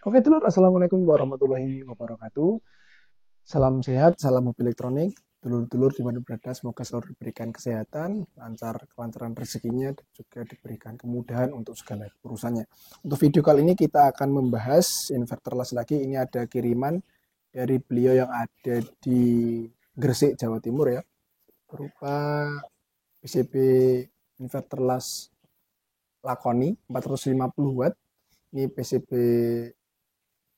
Oke, Telur. Assalamualaikum warahmatullahi wabarakatuh. Salam sehat, salam hobi elektronik. Dulur-dulur di mana berada, semoga selalu diberikan kesehatan, lancar kelancaran rezekinya, dan juga diberikan kemudahan untuk segala urusannya. Untuk video kali ini kita akan membahas inverter las lagi. Ini ada kiriman dari beliau yang ada di Gresik, Jawa Timur ya. Berupa PCB inverter las Lakoni 450 watt. Ini PCB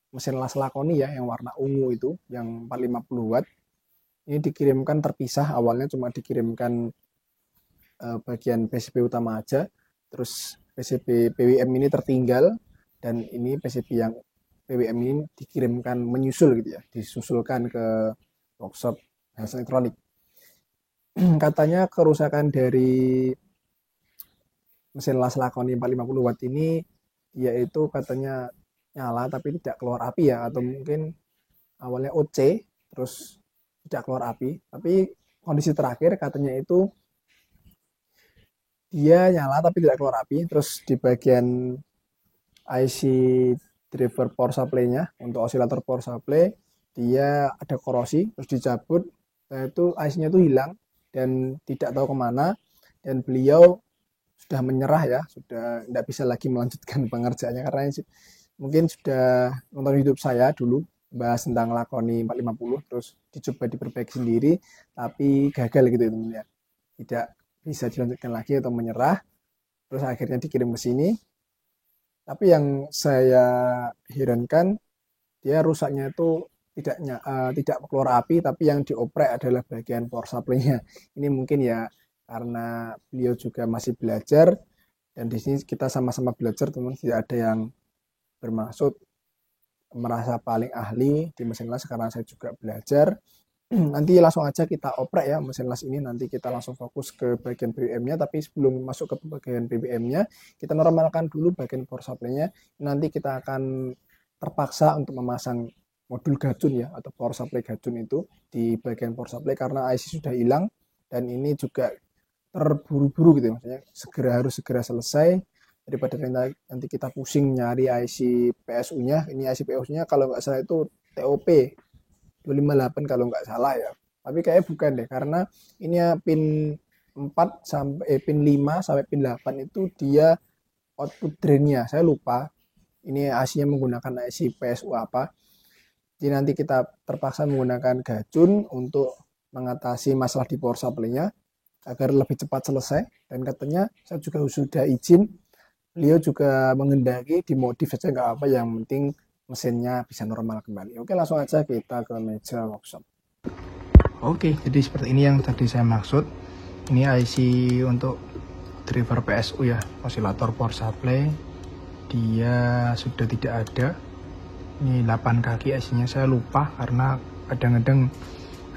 mesin las Lakoni ya, yang warna ungu itu, yang 450 watt. Ini dikirimkan terpisah, awalnya cuma dikirimkan bagian PCB utama aja, terus PCB PWM ini tertinggal, dan ini PCB yang PWM ini dikirimkan menyusul gitu ya, disusulkan ke workshop Hans Elektronik. Katanya kerusakan dari mesin las Lakoni 450 watt ini yaitu katanya nyala tapi tidak keluar api ya, atau mungkin awalnya OC terus tidak keluar api, tapi kondisi terakhir katanya itu dia nyala tapi tidak keluar api. Terus di bagian IC driver power supply-nya untuk osilator power supply dia ada korosi, terus dicabut, nah itu IC-nya itu hilang dan tidak tahu kemana, dan beliau sudah menyerah ya, sudah tidak bisa lagi melanjutkan pengerjaannya karena mungkin sudah nonton YouTube saya dulu bahas tentang Lakoni 450, terus dicoba diperbaiki sendiri tapi gagal gitu ya, tidak bisa dilanjutkan lagi atau menyerah, terus akhirnya dikirim ke sini. Tapi yang saya herankan, dia rusaknya itu tidak keluar api, tapi yang dioprek adalah bagian power supply-nya. Ini mungkin ya karena beliau juga masih belajar, dan di sini kita sama-sama belajar teman, tidak ada yang bermaksud merasa paling ahli di mesin las karena saya juga belajar. Nanti langsung aja kita oprek ya mesin las ini, nanti kita langsung fokus ke bagian BBM-nya, tapi sebelum masuk ke bagian BBM-nya kita normalkan dulu bagian power supply-nya. Nanti kita akan terpaksa untuk memasang modul gajun ya, atau power supply gajun itu di bagian power supply karena IC sudah hilang, dan ini juga terburu-buru gitu ya, maksudnya harus segera selesai daripada nanti kita pusing nyari IC PSU-nya. Ini IC PSU-nya kalau nggak salah itu TOP 258 kalau nggak salah ya, tapi kayaknya bukan deh, karena ini ya pin 4 sampai pin 5 sampai pin 8 itu dia output drain-nya, saya lupa ini IC-nya menggunakan IC PSU apa. Jadi nanti kita terpaksa menggunakan gajun untuk mengatasi masalah di power supply-nya agar lebih cepat selesai, dan katanya saya juga sudah izin, beliau juga mengendaki dimodif saja nggak apa, yang penting mesinnya bisa normal kembali. Oke, langsung aja kita ke meja workshop. Oke, jadi seperti ini yang tadi saya maksud. Ini IC untuk driver PSU ya, osilator power supply. Dia sudah tidak ada. Ini 8 kaki IC-nya, saya lupa karena kadang-kadang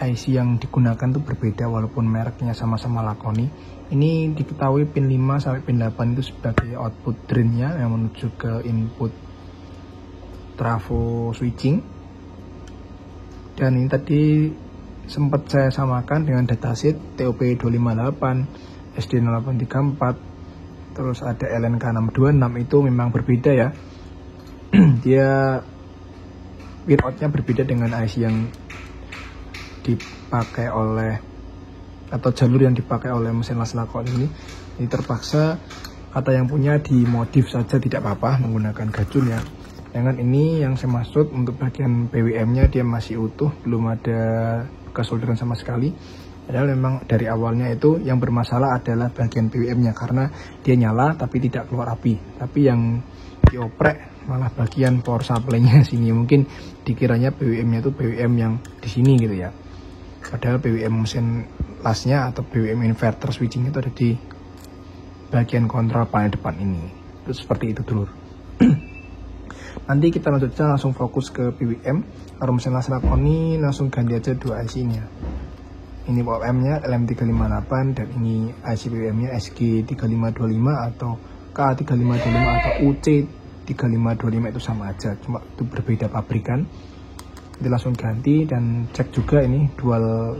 IC yang digunakan tuh berbeda walaupun mereknya sama-sama Lakoni. Ini diketahui pin 5 sampai pin 8 itu sebagai output drain-nya yang menuju ke input trafo switching. Dan ini tadi sempat saya samakan dengan datasheet TOP 258, SD 0834, terus ada LNK 626, itu memang berbeda ya. Dia pin out-nya berbeda dengan IC yang dipakai oleh atau jalur yang dipakai oleh mesin las Lakoni ini. Ini terpaksa kata yang punya dimodif saja, tidak apa-apa menggunakan gajun ya. Dengan ini yang saya maksud untuk bagian PWM-nya dia masih utuh, belum ada kesolderan sama sekali. Padahal memang dari awalnya itu yang bermasalah adalah bagian PWM-nya karena dia nyala tapi tidak keluar api. Tapi yang dioprek malah bagian power supply-nya sini. Mungkin dikiranya PWM-nya itu PWM yang di sini gitu ya. Padahal PWM mesin lasnya atau PWM inverter switching itu ada di bagian kontrol panel depan ini. Itu seperti itu dulu. Nanti kita lanjutnya langsung fokus ke PWM. Kalau mesin las Lakoni langsung ganti aja 2 IC-nya. Ini PWM-nya LM358 dan ini IC PWM-nya SG3525 atau K3525 atau UC3525, itu sama aja, cuma itu berbeda pabrikan. Nanti langsung ganti dan cek juga ini dual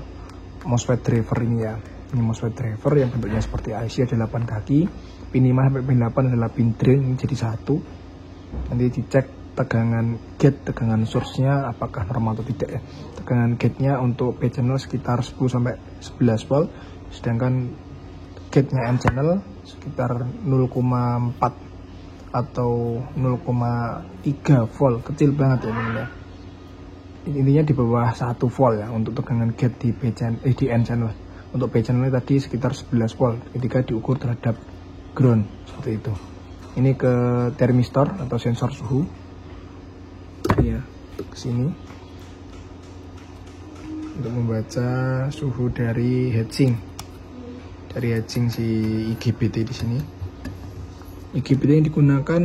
MOSFET driver ini ya. Ini MOSFET driver yang bentuknya seperti IC, ada 8 kaki. Pin 5 sampai pin 8 adalah pin drain, ini jadi satu. Nanti dicek tegangan gate, tegangan source-nya apakah normal atau tidak ya. Tegangan gate-nya untuk P channel sekitar 10 sampai 11 volt, sedangkan gate-nya N channel sekitar 0,4 atau 0,3 volt, kecil banget ya teman-teman. Intinya di bawah 1 volt ya untuk tegangan gate di di N channel. Untuk P channel tadi sekitar 11 volt ketika diukur terhadap ground, seperti itu. Ini ke thermistor atau sensor suhu ya, ke sini untuk membaca suhu dari heatsink si IGBT di sini. IGBT yang digunakan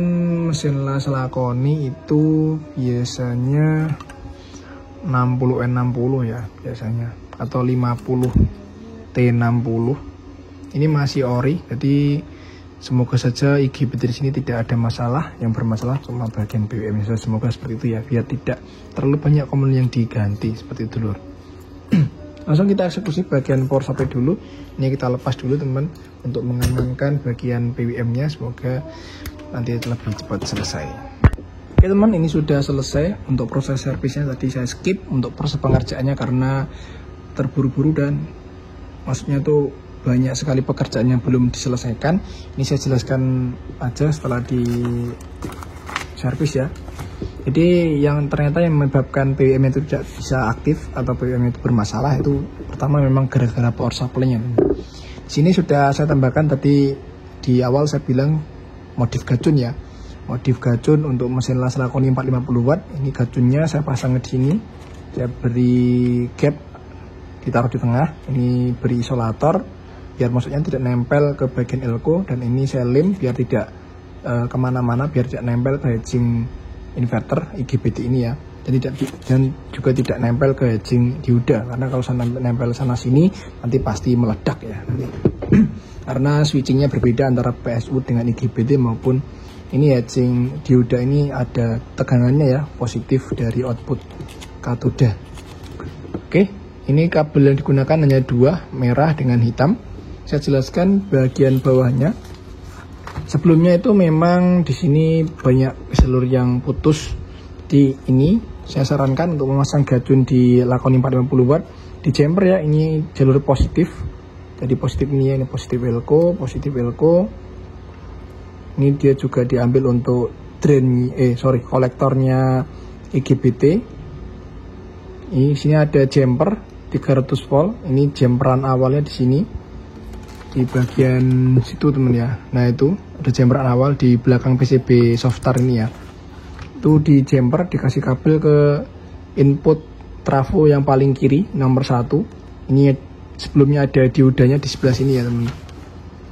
mesin las Lakoni itu biasanya 60N60 ya biasanya, atau 50T60. Ini masih ori, jadi semoga saja IGBT di sini tidak ada masalah. Yang bermasalah cuma bagian BWM saja. Semoga seperti itu ya, biar tidak terlalu banyak komponen yang diganti seperti itu lur. Langsung kita eksekusi bagian power supply dulu. Ini kita lepas dulu teman untuk mengamankan bagian BWM-nya. Semoga nanti lebih cepat selesai. Oke teman, ini sudah selesai untuk proses servisnya. Tadi saya skip untuk proses pengerjaannya karena terburu-buru dan maksudnya tuh banyak sekali pekerjaan yang belum diselesaikan. Ini saya jelaskan aja setelah di servis ya. Jadi yang ternyata yang menyebabkan BWM itu tidak bisa aktif atau BWM itu bermasalah itu pertama memang gara-gara power supply-nya. Di sini sudah saya tambahkan tadi di awal saya bilang modif gacun ya. Modif gacun untuk mesin las Lakoni 450 watt. Ini gacunnya saya pasang di sini. Saya beri gap, ditaruh di tengah. Ini beri isolator biar maksudnya tidak nempel ke bagian elko, dan ini saya lem biar tidak kemana-mana, biar tidak nempel ke heatsink inverter IGBT ini ya, dan juga tidak nempel ke heatsink dioda, karena kalau saya nempel sana sini nanti pasti meledak ya nanti. Karena switchingnya berbeda antara PSU dengan IGBT maupun ini heatsink dioda, ini ada tegangannya ya, positif dari output katoda. Oke, ini kabel yang digunakan hanya 2, merah dengan hitam. Saya jelaskan bagian bawahnya. Sebelumnya itu memang di sini banyak seluruh yang putus. Di ini saya sarankan untuk memasang gacun di Lakoni 450 watt di jumper ya. Ini jalur positif. Jadi positif ini positif elko, positif elko. Ini dia juga diambil untuk drain kolektornya IGBT. Ini sini ada jumper 300 volt. Ini jumperan awalnya di sini. Di bagian situ teman ya. Nah itu ada jumperan awal di belakang PCB Softstar ini ya. Itu di jumper dikasih kabel ke input trafo yang paling kiri nomor 1. Ini sebelumnya ada diodanya di sebelah sini ya teman.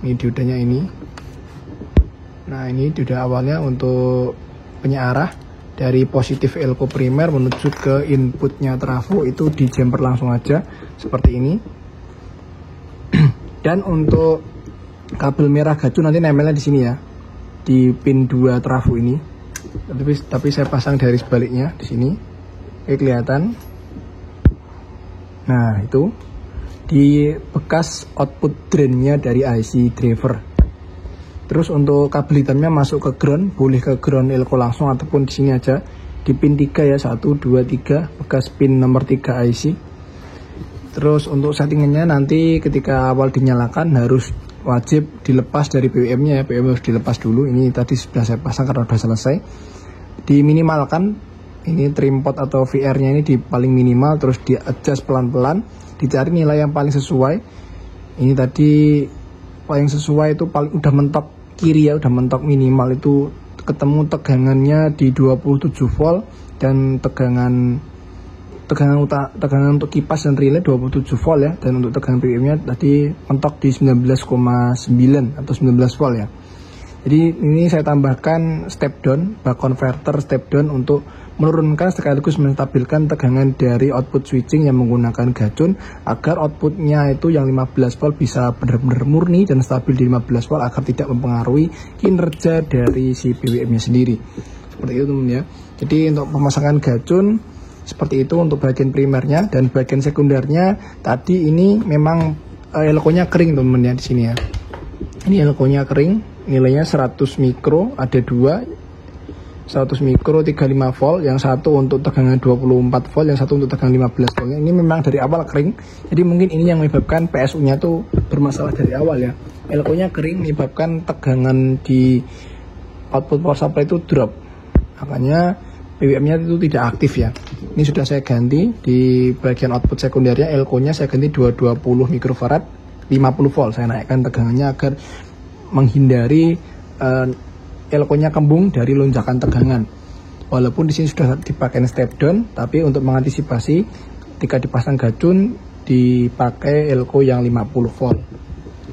Ini diodanya ini. Nah ini dioda awalnya untuk penyearah dari positif elko primer menuju ke inputnya trafo, itu di jumper langsung aja seperti ini. Dan untuk kabel merah gacun nanti nempelnya di sini ya, di pin 2 trafo ini. Tapi saya pasang dari sebaliknya di sini. Oke, kelihatan. Nah itu di bekas output drainnya dari IC driver. Terus untuk kabel hitamnya masuk ke ground, boleh ke ground elko langsung ataupun di sini aja di pin 3 ya, 1, 2, 3 bekas pin nomor 3 IC. Terus untuk settingannya nanti ketika awal dinyalakan harus wajib dilepas dari BWM-nya ya. BWM harus dilepas dulu. Ini tadi sudah saya pasang karena sudah selesai. Diminimalkan, ini trim pot atau VR-nya ini di paling minimal, terus di adjust pelan-pelan, dicari nilai yang paling sesuai. Ini tadi paling sesuai itu paling udah mentok kiri ya, udah mentok minimal itu ketemu tegangannya di 27 volt dan tegangan untuk kipas dan relay 27 volt ya, dan untuk tegangan BWM-nya tadi mentok di 19,9 atau 19 volt ya. Jadi ini saya tambahkan step down, buck converter step down untuk menurunkan sekaligus menstabilkan tegangan dari output switching yang menggunakan gacun agar outputnya itu yang 15 volt bisa benar-benar murni dan stabil di 15 volt agar tidak mempengaruhi kinerja dari si BWM-nya sendiri. Seperti itu teman ya. Jadi untuk pemasangan gacun seperti itu untuk bagian primernya, dan bagian sekundernya tadi ini memang elko-nya kering teman-teman ya di sini ya. Ini elko-nya kering, nilainya 100 mikro, ada 2. 100 mikro 35 volt, yang satu untuk tegangan 24 volt, yang satu untuk tegangan 15 volt. Ini memang dari awal kering, jadi mungkin ini yang menyebabkan PSU nya tuh bermasalah dari awal ya. Elko nya kering menyebabkan tegangan di output power supply itu drop, makanya PWM nya itu tidak aktif ya. Ini sudah saya ganti di bagian output sekundernya, Elko nya saya ganti 220 mikrofarad 50 volt, saya naikkan tegangannya agar menghindari Elko nya kembung dari lonjakan tegangan. Walaupun di sini sudah dipakai step down, tapi untuk mengantisipasi ketika dipasang gacun dipakai Elko yang 50 volt.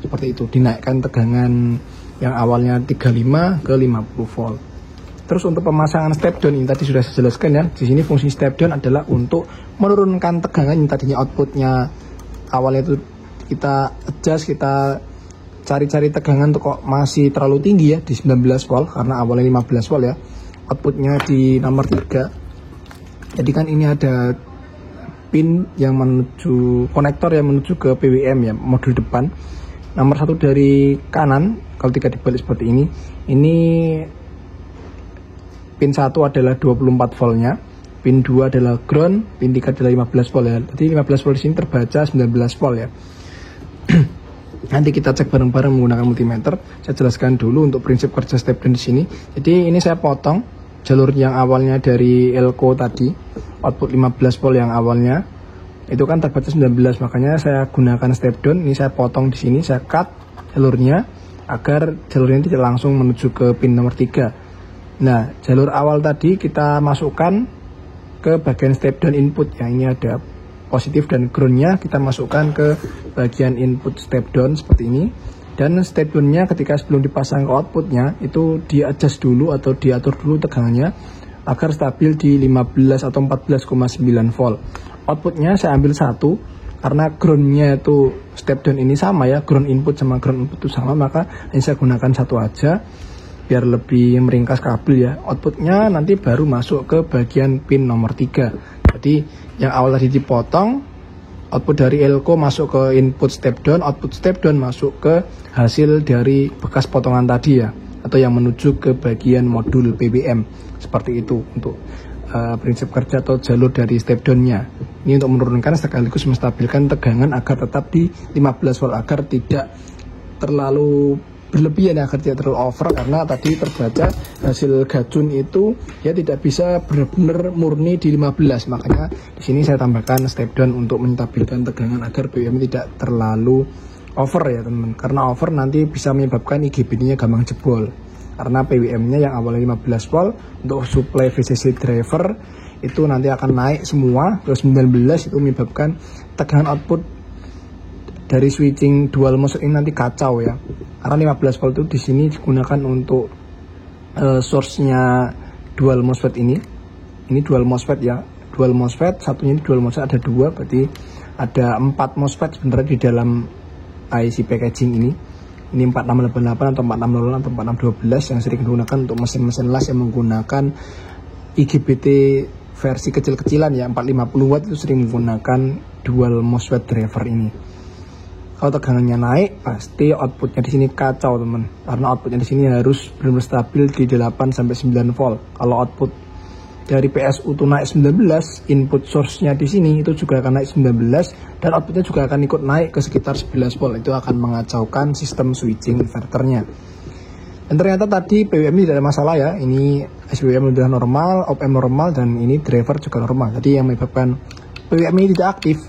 Seperti itu, dinaikkan tegangan yang awalnya 35 ke 50 volt. Terus untuk pemasangan step down ini tadi sudah saya jelaskan ya. Di sini fungsi step down adalah untuk menurunkan tegangan yang tadinya outputnya awalnya itu kita adjust, kita cari-cari tegangan tuh kok masih terlalu tinggi ya di 19 volt karena awalnya 15 volt ya, outputnya di nomor 3. Jadi kan ini ada pin yang menuju, konektor yang menuju ke PWM ya, modul depan. Nomor 1 dari kanan, kalau tidak dibalik seperti ini pin 1 adalah 24 voltnya, pin 2 adalah ground, pin 3 adalah 15 volt ya. Jadi 15 volt di sini terbaca 19 volt ya. Nanti kita cek bareng-bareng menggunakan multimeter. Saya jelaskan dulu untuk prinsip kerja step down di sini. Jadi ini saya potong jalur yang awalnya dari Elko tadi, output 15 volt yang awalnya itu kan terbaca 19, makanya saya gunakan step down. Ini saya potong di sini, saya cut jalurnya agar jalurnya tidak langsung menuju ke pin nomor 3. Nah, jalur awal tadi kita masukkan ke bagian step down input yang ini ada positif dan groundnya, kita masukkan ke bagian input step down seperti ini. Dan step downnya ketika sebelum dipasang ke outputnya itu di adjust dulu atau diatur dulu tegangannya agar stabil di 15 atau 14,9 volt. Outputnya saya ambil 1 karena groundnya itu step down ini sama ya, ground input sama ground input itu sama, maka ini saya gunakan 1 aja biar lebih meringkas kabel ya. Outputnya nanti baru masuk ke bagian pin nomor 3. Jadi yang awal tadi dipotong, output dari Elko masuk ke input step down, output step down masuk ke hasil dari bekas potongan tadi ya, atau yang menuju ke bagian modul PWM. Seperti itu untuk prinsip kerja atau jalur dari step down-nya. Ini untuk menurunkan sekaligus menstabilkan tegangan agar tetap di 15 volt, agar tidak terlalu berlebihan, agar tidak terlalu over, karena tadi terbaca hasil gacun itu ya tidak bisa benar-benar murni di 15. Makanya di sini saya tambahkan step down untuk menstabilkan tegangan agar PWM tidak terlalu over ya teman-teman. Karena over nanti bisa menyebabkan IGBT-nya gampang jebol. Karena PWM-nya yang awalnya 15 volt untuk supply VCC driver itu nanti akan naik semua ke 19, itu menyebabkan tegangan output dari switching dual MOSFET ini nanti kacau ya. Karena 15 volt itu di sini digunakan untuk source-nya dual MOSFET ini. Ini dual MOSFET ya. Dual MOSFET, satunya ini dual MOSFET ada 2, berarti ada 4 MOSFET sebenarnya di dalam IC packaging ini. Ini 4688 atau 4600 atau 4612 yang sering digunakan untuk mesin-mesin las yang menggunakan IGBT versi kecil-kecilan ya, 450 watt itu sering menggunakan dual MOSFET driver ini. Kalau tegangannya naik, pasti outputnya di sini kacau teman. Karena outputnya di sini harus benar-benar stabil di 8 sampai 9 volt. Kalau output dari PSU itu naik 19, input source-nya di sini itu juga akan naik 19 dan outputnya juga akan ikut naik ke sekitar 11 volt. Itu akan mengacaukan sistem switching inverternya. Dan ternyata tadi PWM ini tidak ada masalah ya. Ini SWM sudah normal, op-amp normal, dan ini driver juga normal. Jadi yang menyebabkan PWM ini tidak aktif,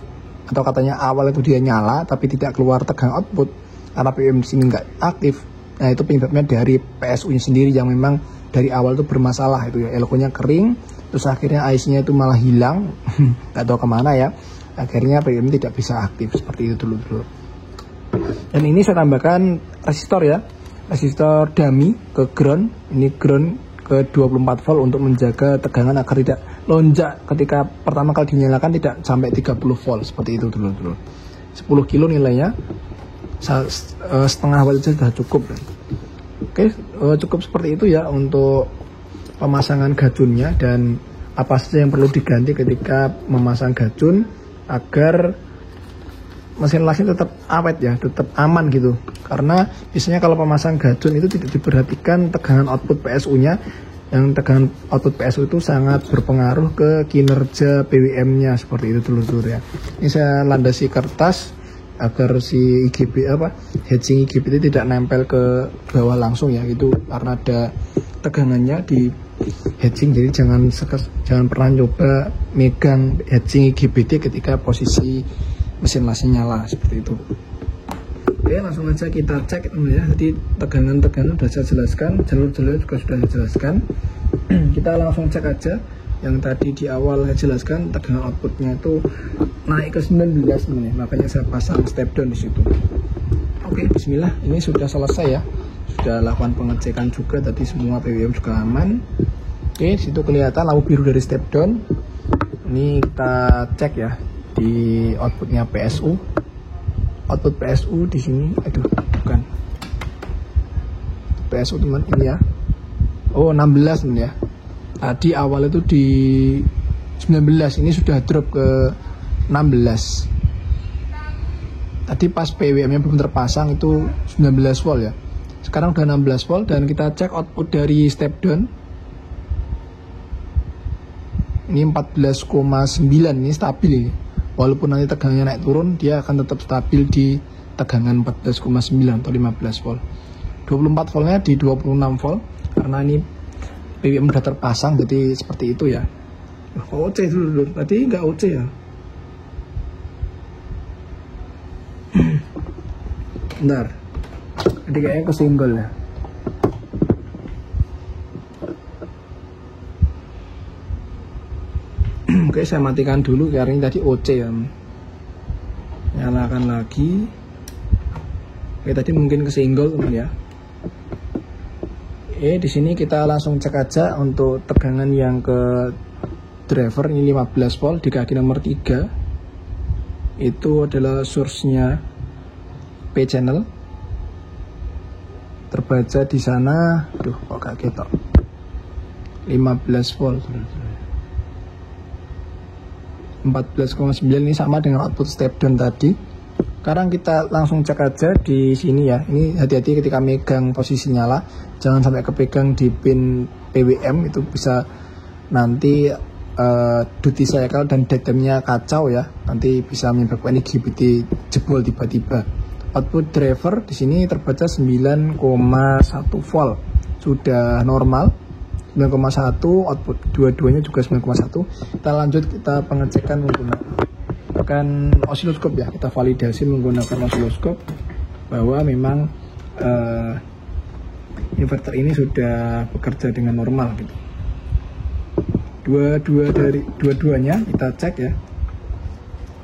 atau katanya awal itu dia nyala tapi tidak keluar tegangan output karena PWM di sini nggak aktif. Nah itu penyebabnya dari PSU-nya sendiri yang memang dari awal itu bermasalah itu ya. Elko-nya kering, terus akhirnya IC-nya itu malah hilang, nggak tahu kemana ya. Akhirnya PWM tidak bisa aktif seperti itu dulu. Dan ini saya tambahkan resistor ya, resistor dummy ke ground. Ini ground ke 24 volt untuk menjaga tegangan agar tidak lonjak ketika pertama kali dinyalakan, tidak sampai 30 volt seperti itu dulu. 10 kilo nilainya, setengah watt saja sudah cukup. Oke, cukup seperti itu ya untuk pemasangan gacunnya dan apa saja yang perlu diganti ketika memasang gacun agar mesin lasnya tetap awet ya, tetap aman gitu. Karena biasanya kalau pemasang gacun itu tidak diperhatikan tegangan output PSU-nya yang tegangan output PSU itu sangat berpengaruh ke kinerja PWM-nya, seperti itu dulur-dulur ya. Ini saya landasi kertas agar si heatsink IGBT itu tidak nempel ke bawah langsung ya, itu karena ada tegangannya di heatsink. Jadi jangan pernah coba megang heatsink IGBT ketika posisi mesin lasnya nyala, seperti itu. Oke, langsung aja kita cek ya. Jadi tegangan sudah saya jelaskan, jalur-jalur juga sudah saya jelaskan. Kita langsung cek aja. Yang tadi di awal saya jelaskan tegangan outputnya itu naik ke 19 nih, makanya saya pasang step down di situ. Oke, bismillah, ini sudah selesai ya. Sudah lakukan pengecekan juga, tadi semua PWM juga aman. Oke, situ kelihatan lampu biru dari step down. Ini kita cek ya di outputnya PSU. Output PSU di sini, bukan PSU teman ini ya. Oh, 16 nih ya. Tadi awal itu di 19, ini sudah drop ke 16. Tadi pas PWM-nya belum terpasang itu 19 volt ya. Sekarang udah 16 volt dan kita cek output dari step down. Ini 14,9, ini stabil ini. Walaupun nanti tegangannya naik turun, dia akan tetap stabil di tegangan 14,9 atau 15 volt. 24 voltnya di 26 volt karena ini PWM udah terpasang, jadi seperti itu ya. OC dulu, tadi nggak OC ya. Bentar, jadi kayaknya kesinggol ya. Oke, saya matikan dulu karena ini tadi OC ya. Nyalakan lagi. Oke, tadi mungkin kesinggol teman ya. Di sini kita langsung cek aja untuk tegangan yang ke driver, ini 15 volt di kaki nomor 3. Itu adalah source-nya P channel. Terbaca di sana, kok gak ketok. 15 volt. 14,9 ini sama dengan output step down tadi. Sekarang kita langsung cek aja di sini ya. Ini hati-hati ketika megang posisi nyala, jangan sampai kepegang di pin PWM, itu bisa nanti duty cycle dan datemnya kacau ya. Nanti bisa menyebabkan IGBT jebol tiba-tiba. Output driver di sini terbaca 9,1 volt, sudah normal. 9,1, output dua-duanya juga 9,1. Kita lanjut, kita pengecekan menggunakan osiloskop ya. Kita validasi menggunakan osiloskop bahwa memang inverter ini sudah bekerja dengan normal gitu. Dua-duanya kita cek ya.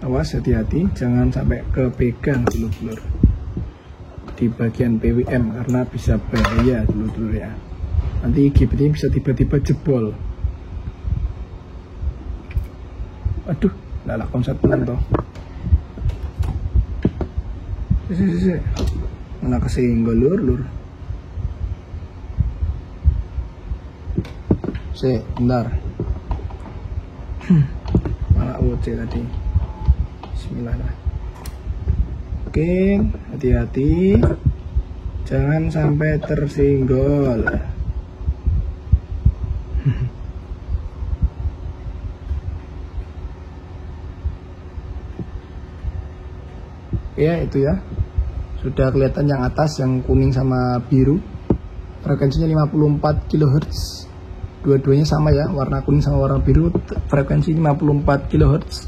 Awas, hati-hati jangan sampai kepegang dulur-dulur di bagian PWM karena bisa bahaya dulur-dulur ya. Nanti IGBT bisa tiba-tiba jebol. Aduh, lah konsep tenan toh. Sisi. Mana kesinggol lur. Bentar. Malah OC tadi. Bismillah lah. Oke, hati-hati. Jangan sampai tersinggol. Ya itu ya, sudah kelihatan yang atas, yang kuning sama biru, frekuensinya 54 kHz. Dua-duanya sama ya, warna kuning sama warna biru, frekuensi 54 kHz.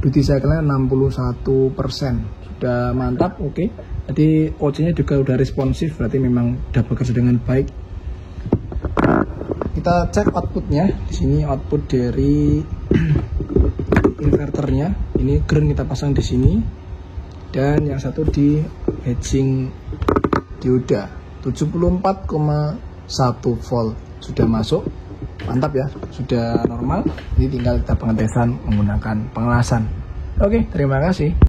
Duty cycle-nya 61%, sudah mantap. Oke. Jadi OC-nya juga udah responsif, berarti memang udah bekerja dengan baik. Kita cek outputnya. Di sini output dari inverternya, ini ground kita pasang di sini. Dan yang satu di heatsink dioda 74,1 volt, sudah masuk, mantap ya, sudah normal. Ini tinggal kita pengetesan menggunakan pengelasan. Oke, terima kasih.